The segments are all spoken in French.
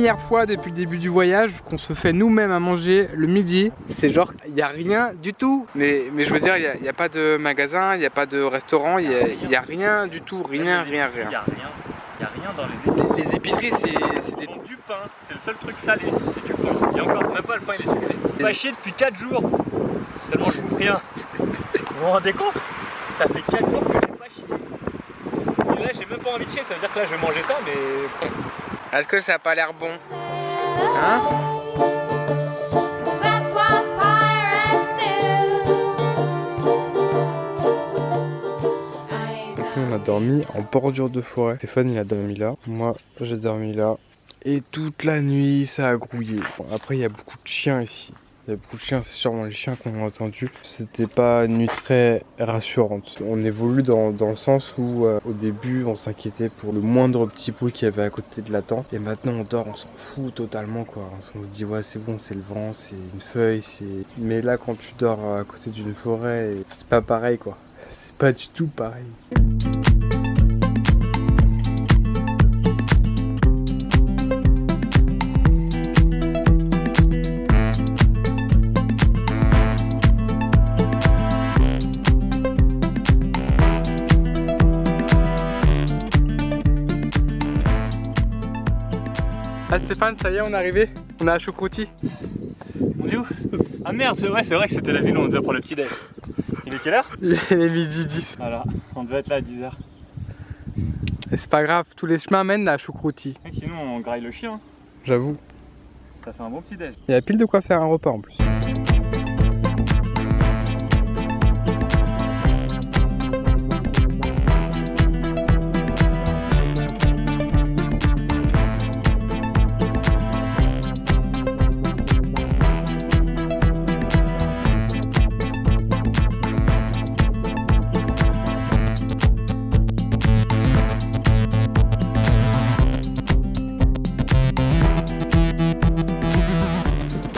première fois depuis le début du voyage qu'on se fait nous-mêmes à manger le midi. C'est genre, il n'y a rien du tout. Mais je veux dire, il n'y a pas de magasin, il n'y a pas de restaurant, il n'y a rien du tout. Rien. Il n'y a rien dans les épiceries. Les épiceries, c'est des... Du pain, c'est le seul truc salé, c'est du pain. Et encore, même pas le pain, il est sucré. Pas chier depuis 4 jours, tellement je bouffe rien. Vous vous rendez compte? Ça fait 4 jours que j'ai pas chié. Et là, j'ai même pas envie de chier, ça veut dire que là, je vais manger ça, mais... Est-ce que ça a pas l'air bon? Hein? On a dormi en bordure de forêt. Stéphane il a dormi là, moi j'ai dormi là. Et toute la nuit ça a grouillé. Bon, après il y a beaucoup de chiens ici. Il y a beaucoup de chiens, c'est sûrement les chiens qu'on a entendus. C'était pas une nuit très rassurante. On évolue dans le sens où au début on s'inquiétait pour le moindre petit bruit qu'il y avait à côté de la tente. Et maintenant on dort, on s'en fout totalement quoi. On se dit ouais c'est bon, c'est le vent, c'est une feuille, c'est... Mais là quand tu dors à côté d'une forêt, c'est pas pareil quoi. C'est pas du tout pareil. Ah Stéphane, ça y est, on est arrivé. On est à Choucrouti. On est où? Ah merde, c'est vrai que c'était la ville où on devait prendre le petit déj. Il est quelle heure? Il est midi 10. Voilà, on devait être là à 10h. Et c'est pas grave, tous les chemins mènent à Choucrouti. Sinon on graille le chien. J'avoue. Ça fait un bon petit déj. Il y a pile de quoi faire un repas en plus.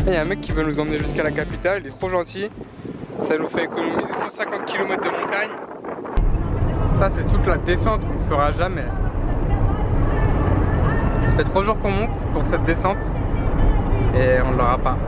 Il y a un mec qui veut nous emmener jusqu'à la capitale, il est trop gentil. Ça nous fait économiser 150 km de montagne. Ça c'est toute la descente qu'on fera jamais. Ça fait 3 jours qu'on monte pour cette descente et on ne l'aura pas.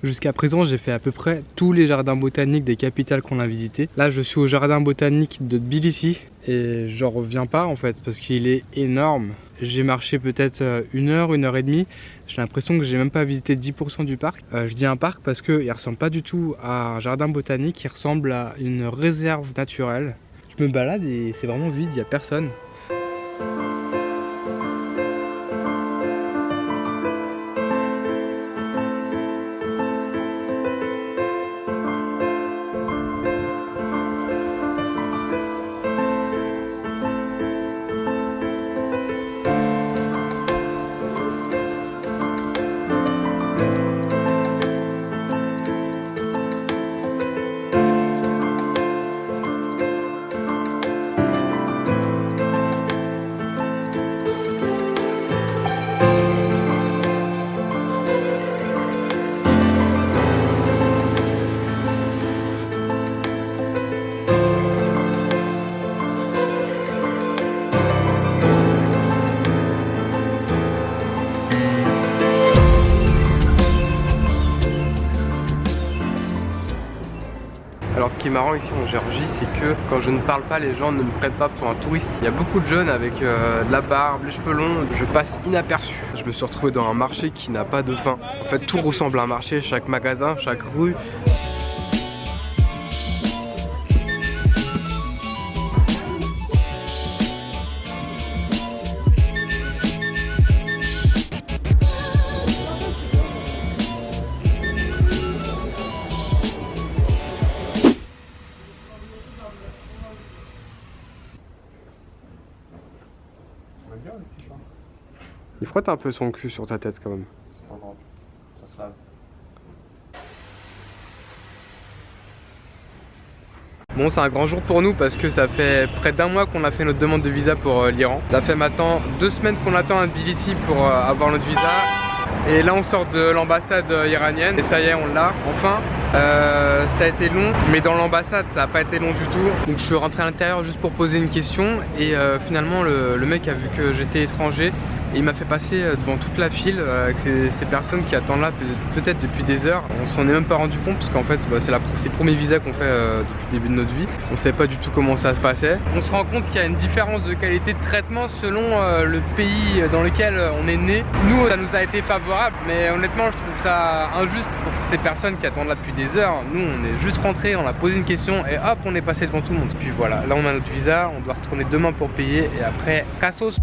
Jusqu'à présent, j'ai fait à peu près tous les jardins botaniques des capitales qu'on a visités. Là, je suis au jardin botanique de Tbilissi et j'en reviens pas en fait parce qu'il est énorme. J'ai marché peut-être 1 heure et demie. J'ai l'impression que j'ai même pas visité 10% du parc. Je dis un parc parce qu'il ressemble pas du tout à un jardin botanique, il ressemble à une réserve naturelle. Je me balade et c'est vraiment vide, il n'y a personne. est marrant ici en Géorgie, c'est que quand je ne parle pas, les gens ne me prennent pas pour un touriste. Il y a beaucoup de jeunes avec de la barbe, les cheveux longs, je passe inaperçu. Je me suis retrouvé dans un marché qui n'a pas de fin. En fait, tout ressemble à un marché, chaque magasin, chaque rue. Il frotte un peu son cul sur ta tête quand même. Ça se lave. Bon, c'est un grand jour pour nous parce que ça fait près d'un mois qu'on a fait notre demande de visa pour l'Iran. Ça fait maintenant 2 semaines qu'on attend à Tbilissi pour avoir notre visa. Et là on sort de l'ambassade iranienne et ça y est, on l'a enfin. Ça a été long, mais dans l'ambassade ça n'a pas été long du tout. Donc je suis rentré à l'intérieur juste pour poser une question et finalement le mec a vu que j'étais étranger. Et il m'a fait passer devant toute la file avec ces personnes qui attendent là peut-être depuis des heures. On s'en est même pas rendu compte parce qu'en fait c'est le premier visa qu'on fait depuis le début de notre vie. On savait pas du tout comment ça se passait. On se rend compte qu'il y a une différence de qualité de traitement selon le pays dans lequel on est né. Nous ça nous a été favorable, mais honnêtement je trouve ça injuste pour ces personnes qui attendent là depuis des heures. Nous on est juste rentré, on a posé une question et hop on est passé devant tout le monde. Puis voilà, là on a notre visa, on doit retourner demain pour payer et après cassos.